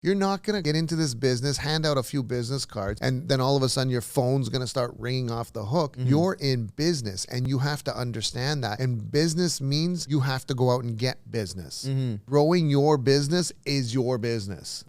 You're not going to get into this business, hand out a few business cards, and then all of a sudden your phone's going to start ringing off the hook. You're in business, and you have to understand that. And business means you have to go out and get business. Growing your business is your business.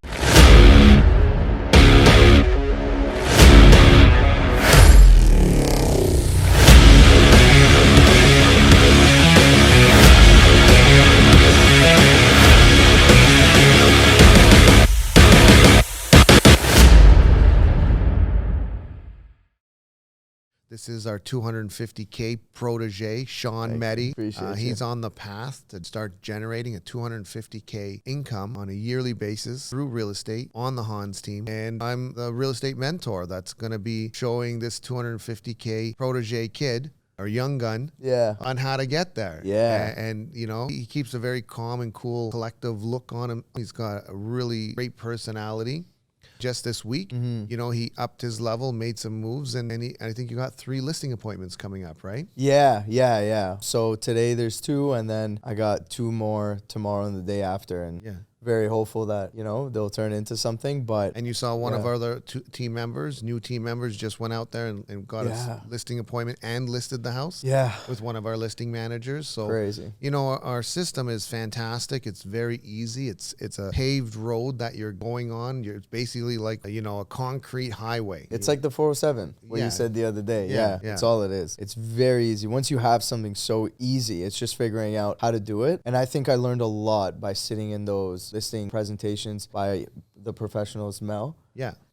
This is our 250K protege, Shawn Medi. He's on the path to start generating a 250K income on a yearly basis through real estate on the Hans team. And I'm the real estate mentor that's going to be showing this 250K protege kid or young gun on how to get there. And you know, he keeps a very calm and cool, collective look on him. He's got a really great personality. Just this week, you know, he upped his level, made some moves, and I think you got 3 listing appointments coming up, right? Yeah. So today there's 2, and then I got 2 more tomorrow and the day after, and very hopeful that, you know, they'll turn into something. But and you saw one of our other team members, new team members, just went out there and got a listing appointment and listed the house with one of our listing managers. So crazy. You know, our system is fantastic. It's very easy. It's a paved road that you're going on. It's basically like, you know, a concrete highway. It's like the 407, what you said the other day. That's all it is. It's very easy. Once you have something so easy, it's just figuring out how to do it. And I think I learned a lot by sitting in those listing presentations by the professionals, Mel.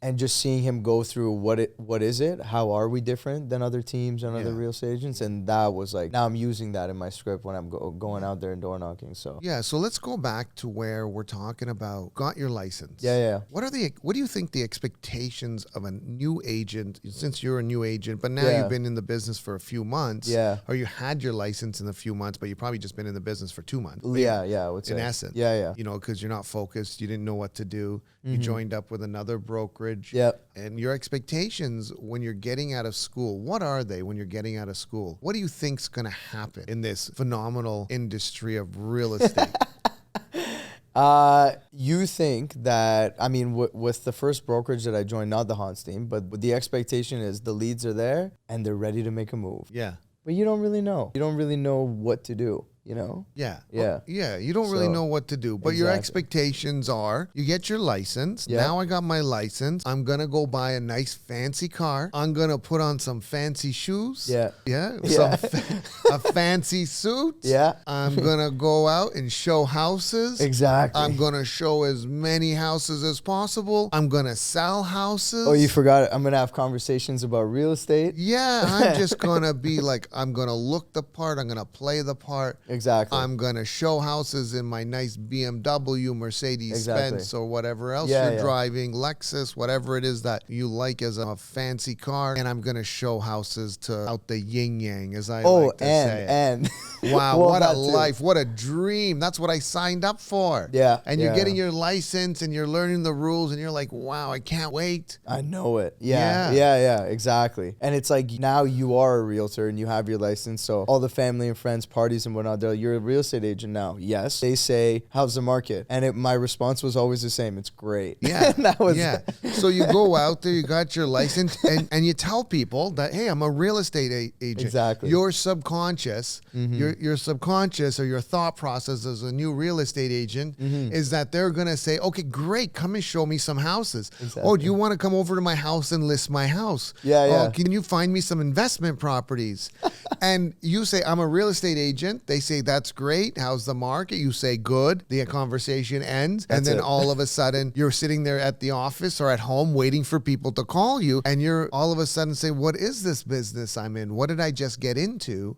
And just seeing him go through what is it? How are we different than other teams and other real estate agents? And that was like, now I'm using that in my script when I'm going out there and door knocking. So so let's go back to where we're talking about got your license. What do you think the expectations of a new agent, since you're a new agent, but now you've been in the business for a few months, or you had your license in a few months, but you probably just been in the business for 2 months. I would say. In essence. You know, because you're not focused, you didn't know what to do. You joined up with another brokerage. And your expectations when you're getting out of school, what are they when you're getting out of school? What do you think's going to happen in this phenomenal industry of real estate? You think that, I mean, with the first brokerage that I joined, not the Hans team, but the expectation is the leads are there and they're ready to make a move. But you don't really know. You don't really know what to do. You know? You don't really know what to do. But your expectations are, you get your license. Now I got my license. I'm going to go buy a nice fancy car. I'm going to put on some fancy shoes. A fancy suit. I'm going to go out and show houses. I'm going to show as many houses as possible. I'm going to sell houses. Oh, you forgot it. I'm going to have conversations about real estate. I'm just going to be like, I'm going to look the part. I'm going to play the part. I'm going to show houses in my nice BMW, Mercedes-Benz, or whatever else you're driving, Lexus, whatever it is that you like as a fancy car. And I'm going to show houses to out the yin-yang, as I like to say. Wow, what a life. What a dream. That's what I signed up for. And you're getting your license and you're learning the rules and you're like, wow, I can't wait. I know it. Exactly. And it's like now you are a realtor and you have your license. So all the family and friends, parties and whatnot, you're a real estate agent now. Yes. They say, how's the market? And my response was always the same. It's great. So you go out there, you got your license, and you tell people that, hey, I'm a real estate agent. Exactly. Your subconscious, your subconscious or your thought process as a new real estate agent is that they're going to say, okay, great, come and show me some houses. Oh, do you want to come over to my house and list my house? Oh, can you find me some investment properties? And you say, I'm a real estate agent. They say, that's great. How's the market? You say, good. The conversation ends. And then all of a sudden, you're sitting there at the office or at home waiting for people to call you. And you're all of a sudden say, what is this business I'm in? What did I just get into?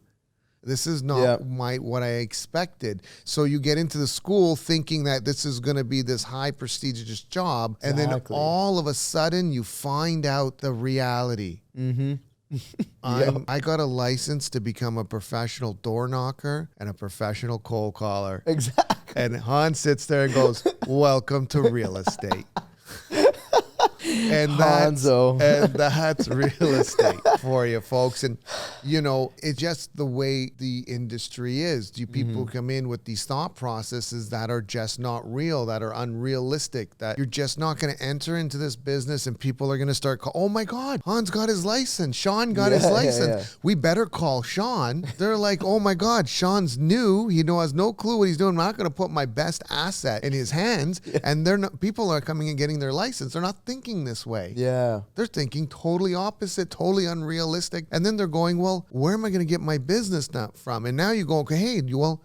This is not what I expected. So you get into the school thinking that this is going to be this high prestigious job. And then all of a sudden, you find out the reality. I got a license to become a professional door knocker and a professional cold caller. Exactly. And Hans sits there and goes, welcome to real estate. And that's real estate for you, folks. And, you know, it's just the way the industry is. People come in with these thought processes that are just not real, that are unrealistic, that you're just not going to enter into this business and people are going to start oh my God, Hans got his license. Shawn got his license. We better call Shawn. They're like, oh my God, Shawn's new. He has no clue what he's doing. I'm not going to put my best asset in his hands. And people are coming and getting their license. They're not thinking this way. Yeah. They're thinking totally opposite, totally unrealistic. And then they're going, well, where am I going to get my business now from? And now you go, okay, hey,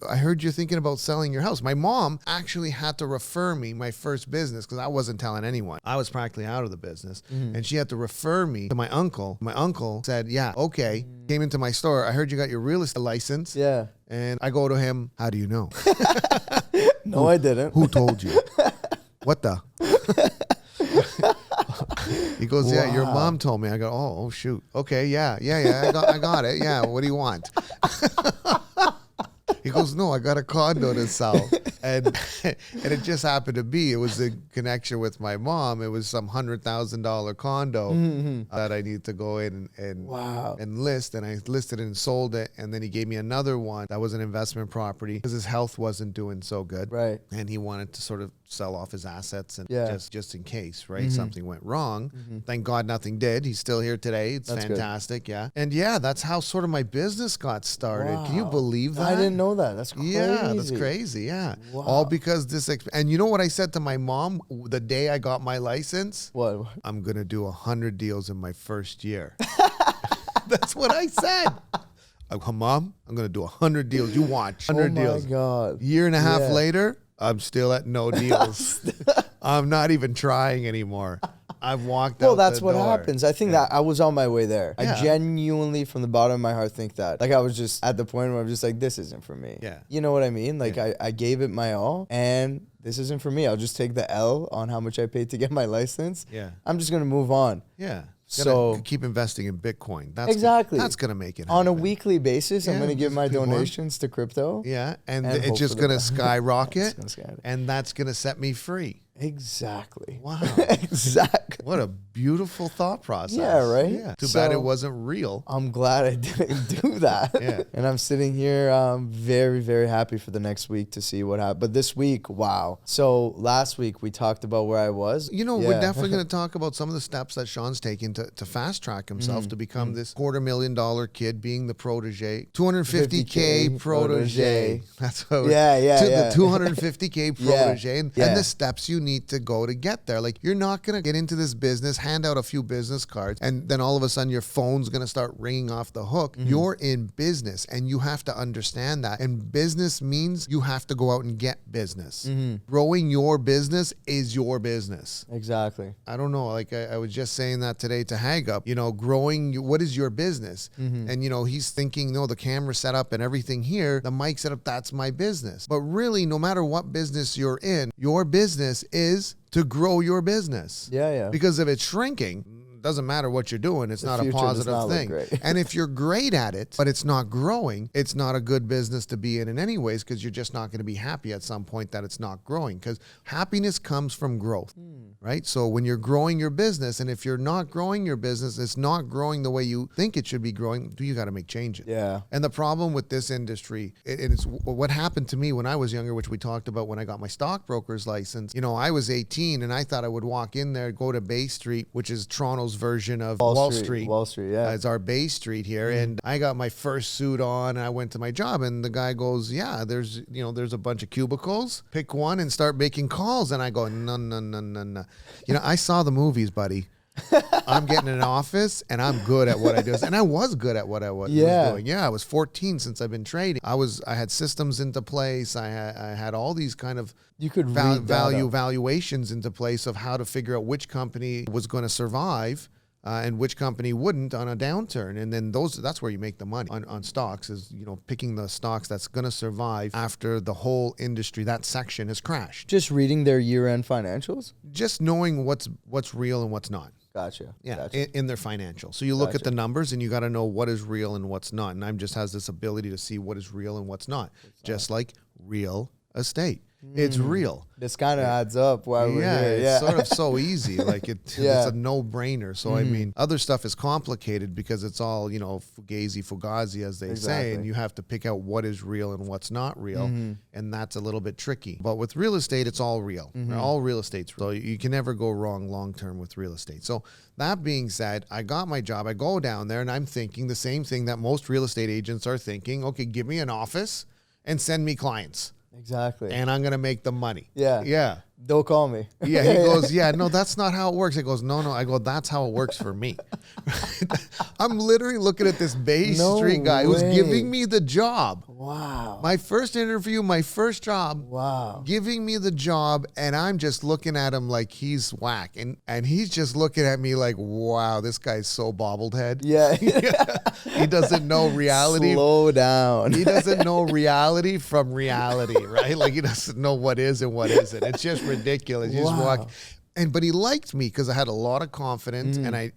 I heard you're thinking about selling your house. My mom actually had to refer me my first business because I wasn't telling anyone. I was practically out of the business. And she had to refer me to my uncle. My uncle said, yeah, okay. Came into my store. I heard you got your real estate license. Yeah. And I go to him, how do you know? No, I didn't. Who told you? What the? He goes, yeah, your mom told me. I go, oh shoot. Okay, yeah. I got it. Yeah, what do you want? He goes, no, I got a condo to sell. And it just happened to be, it was a connection with my mom. It was some $100,000 condo that I need to go in and list. And I listed it and sold it. And then he gave me another one that was an investment property because his health wasn't doing so good. Right. And he wanted to sort of sell off his assets and just in case, right? Something went wrong. Thank God nothing did. He's still here today. It's fantastic. Good. Yeah. And yeah, that's how sort of my business got started. Wow. Can you believe that? I didn't know that. That's crazy. Yeah, that's crazy. Yeah. Wow. All because and you know what I said to my mom the day I got my license? What? I'm going to do 100 deals in my first year. That's what I said. Mom, I'm going to do 100 deals. You watch. 100 deals. Oh my God. Year and a half later, I'm still at no deals. I'm not even trying anymore. I've walked out. Well, that's what happens. I think that I was on my way there. Yeah. I genuinely, from the bottom of my heart, think that. Like, I was just at the point where I'm just like, this isn't for me. Yeah. You know what I mean? Like, I gave it my all, and this isn't for me. I'll just take the L on how much I paid to get my license. Yeah. I'm just going to move on. Yeah. So keep investing in Bitcoin. That's going to make it happen. On a weekly basis. I'm going to give my donations to crypto. Yeah, and it's just going to skyrocket, and that's going to set me free. Exactly. Wow. Exactly. What a beautiful thought process. Yeah, right? Yeah. Too bad it wasn't real. I'm glad I didn't do that. Yeah. And I'm sitting here very, very happy for the next week to see what happens. But this week, wow. So last week we talked about where I was. You know, we're definitely going to talk about some of the steps that Shawn's taken to fast track himself to become this $250,000 kid, being the protege. 250K protege. That's how the 250K protege. And the steps you need to go to get there. Like, you're not going to get into this business, hand out a few business cards, and then all of a sudden your phone's going to start ringing off the hook. You're in business, and you have to understand that. And business means you have to go out and get business. Growing your business is your business. Exactly. I don't know. Like, I was just saying that today to Hagup. You know, what is your business? And, you know, he's thinking, no, the camera set up and everything here, the mic set up, that's my business. But really, no matter what business you're in, your business is to grow your business. Yeah. Because if it's shrinking, doesn't matter what you're doing. It's not a positive thing. And if you're great at it, but it's not growing, it's not a good business to be in anyways, because you're just not going to be happy at some point that it's not growing, because happiness comes from growth, right? So when you're growing your business, and if you're not growing your business, it's not growing the way you think it should be growing, you got to make changes. Yeah. And the problem with this industry, it's what happened to me when I was younger, which we talked about when I got my stockbroker's license. You know, I was 18 and I thought I would walk in there, go to Bay Street, which is Toronto's version of Wall Street. Wall Street, yeah. It's our Bay Street here. And I got my first suit on and I went to my job, and the guy goes, yeah, there's a bunch of cubicles. Pick one and start making calls. And I go, no. You know, I saw the movies, buddy. I'm getting an office and I'm good at what I do. And I was good at what I was doing. Yeah, I was 14 since I've been trading. I had systems into place. I had all these kind of valuations into place of how to figure out which company was going to survive and which company wouldn't on a downturn. And then that's where you make the money on stocks, is, you know, picking the stocks that's going to survive after the whole industry, that section has crashed. Just reading their year-end financials? Just knowing what's real and what's not. Gotcha. Yeah, gotcha. In their financial. So you look at the numbers and you got to know what is real and what's not. And I'm just has this ability to see what is real and what's not. Just like real estate. It's real. This kind of adds up while we're here. It's sort of so easy. Like it's a no-brainer. So I mean, other stuff is complicated because it's all, fugazi, as they say, and you have to pick out what is real and what's not real, and that's a little bit tricky. But with real estate, it's all real. All real estate's real. So you can never go wrong long-term with real estate. So that being said, I got my job. I go down there and I'm thinking the same thing that most real estate agents are thinking. Okay, give me an office and send me clients. Exactly. And I'm going to make the money. Yeah. Yeah. Don't call me. Yeah. He goes, yeah, no, that's not how it works. He goes, no. I go, that's how it works for me. I'm literally looking at this Bay Street guy who's giving me the job. Wow. My first interview, my first job. Wow. Giving me the job. And I'm just looking at him like he's whack. And he's just looking at me like, wow, this guy's so bobblehead. Yeah. He doesn't know reality. Slow down. He doesn't know reality from reality, right? Like he doesn't know what is and what isn't. It's just ridiculous. You just walk, but he liked me because I had a lot of confidence, and I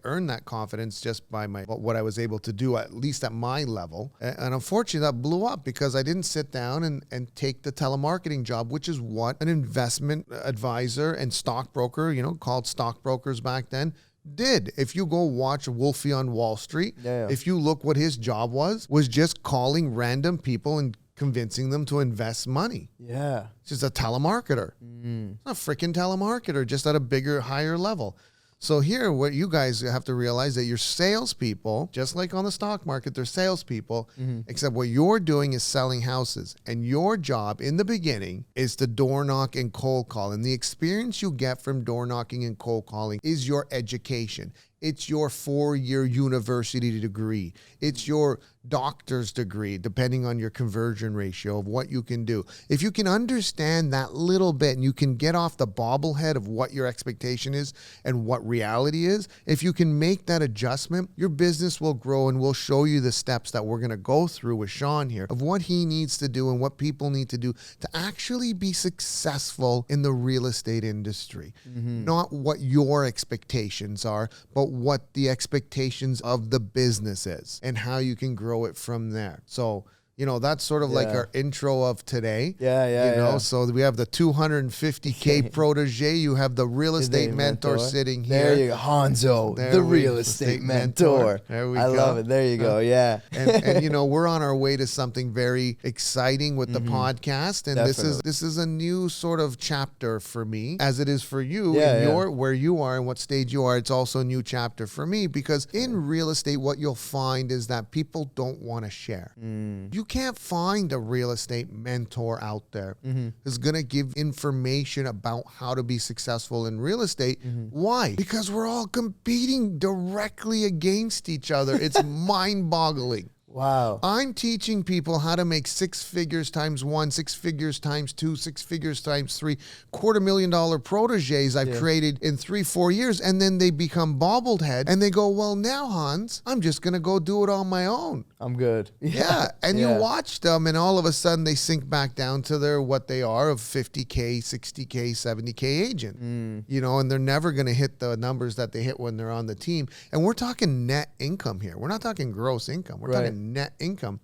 earned that confidence just by what I was able to do, at least at my level. And unfortunately, that blew up because I didn't sit down and take the telemarketing job, which is what an investment advisor and stockbroker, called stockbrokers back then, did. If you go watch Wolfie on Wall Street, if you look what his job was just calling random people and convincing them to invest money. Yeah. It's just a telemarketer. It's a freaking telemarketer, just at a bigger, higher level. So here, what you guys have to realize that you're salespeople, just like on the stock market, they're salespeople, except what you're doing is selling houses. And your job in the beginning is to door knock and cold call. And the experience you get from door knocking and cold calling is your education. It's your 4-year university degree. It's your doctor's degree, depending on your conversion ratio of what you can do. If you can understand that little bit and you can get off the bobblehead of what your expectation is and what reality is, if you can make that adjustment, your business will grow, and we'll show you the steps that we're going to go through with Shawn here of what he needs to do and what people need to do to actually be successful in the real estate industry. Not what your expectations are, but what the expectations of the business is and how you can grow it from there. So, that's sort of like our intro of today. So we have the 250K protege. You have the real estate mentor sitting here. There you go. Hanzo, the real estate mentor. There we go. I love it. There you go. Yeah. And we're on our way to something very exciting with the podcast. And this is a new sort of chapter for me, as it is for you. Where you are and what stage you are. It's also a new chapter for me, because in real estate, what you'll find is that people don't want to share. You can't find a real estate mentor out there who's going to give information about how to be successful in real estate. Why? Because we're all competing directly against each other. It's mind-boggling. Wow. I'm teaching people how to make 6 figures times 1, 6 figures times 2, 6 figures times 3, $250,000 proteges I've created in 3-4 years. And then they become bobblehead and they go, well, now, Hans, I'm just going to go do it on my own. I'm good. Yeah. And you watch them and all of a sudden they sink back down to what they are of 50K, 60K, 70K agent, and they're never going to hit the numbers that they hit when they're on the team. And we're talking net income here. We're not talking gross income. We're talking net income.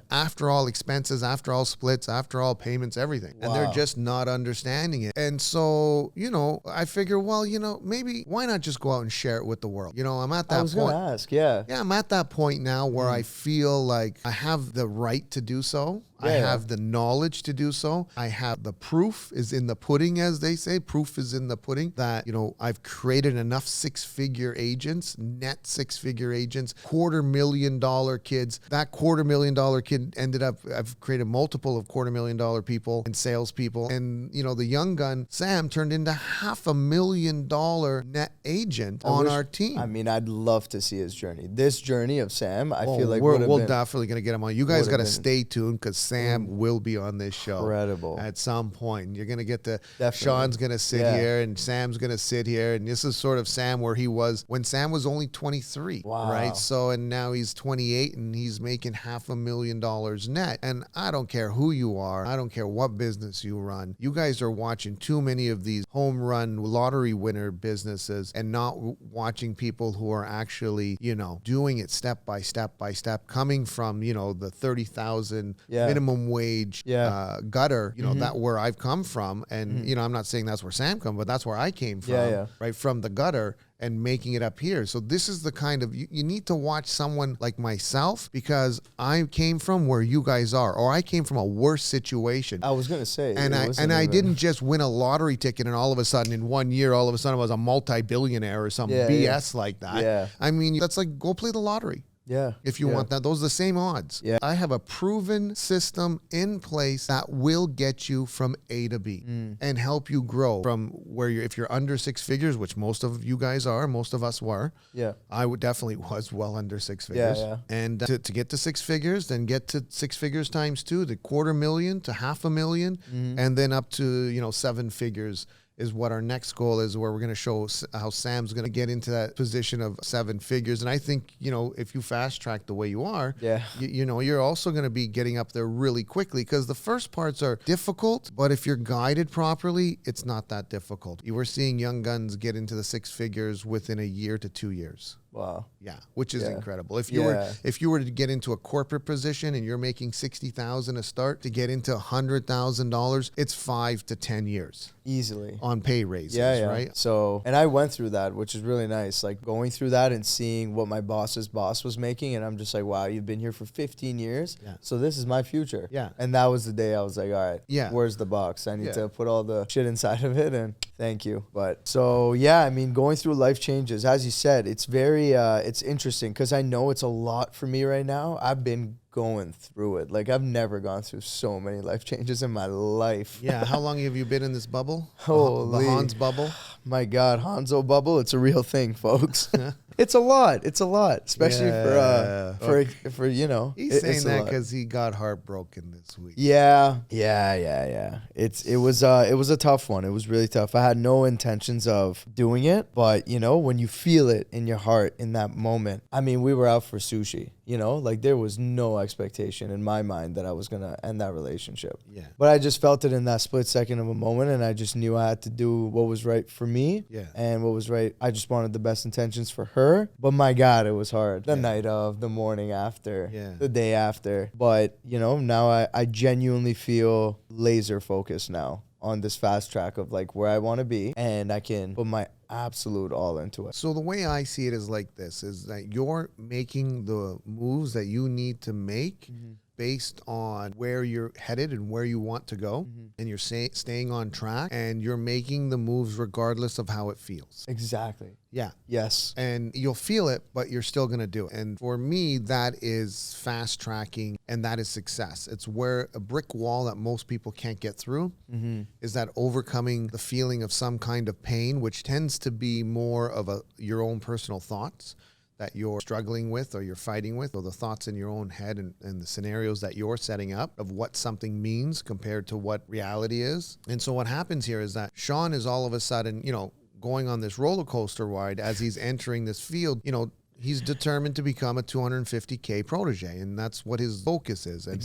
After all expenses, after all splits, after all payments, everything. And they're just not understanding it. And so, I figure, well, maybe why not just go out and share it with the world? I'm at that point. I was going to ask, Yeah, I'm at that point now where I feel like I have the right to do so. I have the knowledge to do so. I have the proof is in the pudding, as they say. Proof is in the pudding that, I've created enough 6-figure agents, net 6-figure agents, $250,000 kids. That $250,000 kid ended up, I've created multiple of $250,000 people and salespeople. And, the young gun, Sam, turned into $500,000 net agent on our team. I mean, I'd love to see his journey. This journey of Sam, I feel like we're definitely going to get him on. You guys got to stay tuned, because Sam will be on this show. Incredible. At some point. You're going to get to, Shawn's going to sit here and Sam's going to sit here. And this is sort of Sam where he was when Sam was only 23. Wow. Right? So, and now he's 28 and he's making $500,000 net. And I don't care who you are. I don't care what business you run. You guys are watching too many of these home run lottery winner businesses and not watching people who are actually, doing it step by step by step, coming from, the 30,000 minimum minimum wage gutter, you know, that where I've come from. And, you know, I'm not saying that's where Sam come, but that's where I came from, right? From the gutter and making it up here. So this is the kind of, you need to watch someone like myself, because I came from where you guys are, or I came from a worse situation. I was going to say. And I didn't just win a lottery ticket and all of a sudden in 1 year, all of a sudden I was a multi-billionaire or some BS like that. Yeah. I mean, that's like, go play the lottery. Yeah. If you want that, those are the same odds. Yeah. I have a proven system in place that will get you from A to B and help you grow from where if you're under six figures, which most of you guys are, most of us were. Yeah. I would definitely was well under six figures. Yeah. And to get to six figures, then get to six figures times two, to $250,000 to $500,000, and then up to, you know, seven figures is what our next goal is, where we're going to show how Sam's going to get into that position of seven figures. And I think, you know, if you fast track the way you are, you know, you're also going to be getting up there really quickly, because the first parts are difficult, but if you're guided properly, it's not that difficult. You were seeing young guns get into the six figures within a year to 2 years. Wow. Yeah, which is incredible. If you were to get into a corporate position and you're making $60,000 a start, to get into $100,000, it's 5 to 10 years easily on pay raises. Right? So, and I went through that, which is really nice. Like going through that and seeing what my boss's boss was making, and I'm just like, wow, you've been here for 15 years. Yeah. So this is my future. Yeah. And that was the day I was like, all right, where's the box? I need to put all the shit inside of it, and thank you. But so yeah, I mean, going through life changes, as you said, it's very it's interesting, because I know it's a lot for me right now. I've been going through it. Like, I've never gone through so many life changes in my life. Yeah. How long have you been in this bubble? Holy. The Hans bubble? My God, Hanzo bubble. It's a real thing, folks. It's a lot. It's a lot, especially for you know. He's saying that because he got heartbroken this week. Yeah. It was a tough one. It was really tough. I had no intentions of doing it, but you know, when you feel it in your heart in that moment. I mean, we were out for sushi. You know, like there was no expectation in my mind that I was gonna end that relationship. Yeah. But I just felt it in that split second of a moment, and I just knew I had to do what was right for me. Yeah. And what was right. I just wanted the best intentions for her. But my God, it was hard. The night of, the morning after, the day after. But you know, now I genuinely feel laser focused now on this fast track of like where I want to be, and I can put my absolute all into it. So the way I see it is like this, is that you're making the moves that you need to make based on where you're headed and where you want to go, and you're staying on track, and you're making the moves regardless of how it feels. Exactly. Yeah. Yes. And you'll feel it, but you're still going to do it. And for me, that is fast tracking, and that is success. It's where a brick wall that most people can't get through is that overcoming the feeling of some kind of pain, which tends to be more of your own personal thoughts that you're struggling with or you're fighting with, or the thoughts in your own head and the scenarios that you're setting up of what something means compared to what reality is. And so what happens here is that Shawn is all of a sudden, you know, going on this roller coaster ride as he's entering this field. You know, he's determined to become a $250K protege, and that's what his focus is. And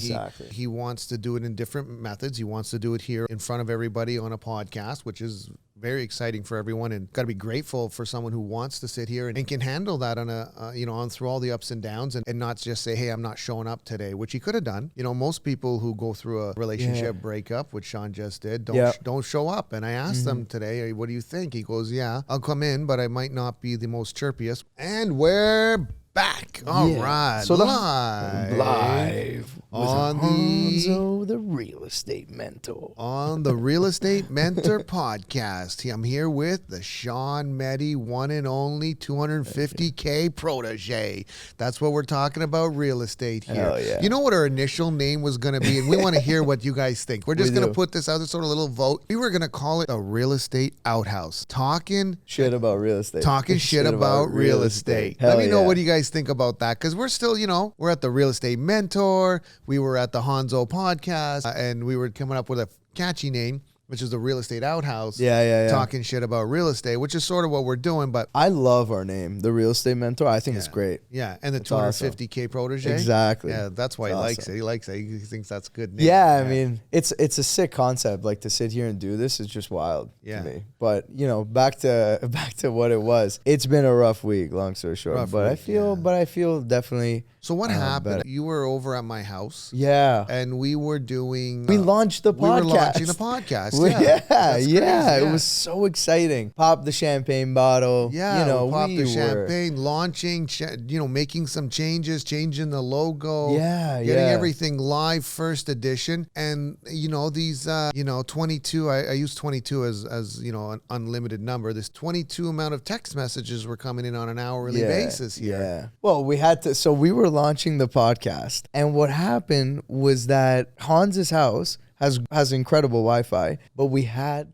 he wants to do it in different methods. He wants to do it here in front of everybody on a podcast, which is very exciting for everyone, and got to be grateful for someone who wants to sit here and can handle that on a, you know, on through all the ups and downs, and not just say, hey, I'm not showing up today, which he could have done. You know, most people who go through a relationship breakup, which Shawn just did, don't show up. And I asked them today, hey, what do you think? He goes, yeah, I'll come in, but I might not be the most chirpiest. And we're back. All right. So live on the Real Estate Mentor. On the Real Estate Mentor podcast. I'm here with the Shawn Medi, one and only 250K protege. That's what we're talking about, real estate here. Hell yeah. You know what our initial name was going to be? And we want to hear what you guys think. We're just going to put this out, this sort of little vote. We were going to call it the Real Estate Outhouse. Talking shit about real estate. Talking shit about real estate. Let me know what you guys think about that, because we're still, you know, we're at the Real Estate Mentor, we were at the Hanzo podcast, and we were coming up with a catchy name. which is the Real Estate Outhouse. Yeah. Talking shit about real estate, which is sort of what we're doing. But I love our name, the Real Estate Mentor. I think it's great. Yeah, and the 250K protege. Exactly. Yeah, that's why he likes it. He likes it. He thinks that's a good name. Yeah, I mean, it's a sick concept. Like, to sit here and do this is just wild to me. But you know, back to what it was. It's been a rough week, long story short. I feel definitely. So what happened? Better. You were over at my house. Yeah. And we were doing... We launched the podcast. We were launching the podcast. Yeah. It was so exciting. Pop the champagne bottle. Yeah, you know, pop the champagne, launching, making some changes, changing the logo. Yeah, getting everything live, first edition. And, these, 22, I use 22 as an unlimited number. This 22 amount of text messages were coming in on an hourly basis here. Yeah. Well, we had to... So we were launching the podcast, and what happened was that Hans's house has incredible Wi-Fi, but we had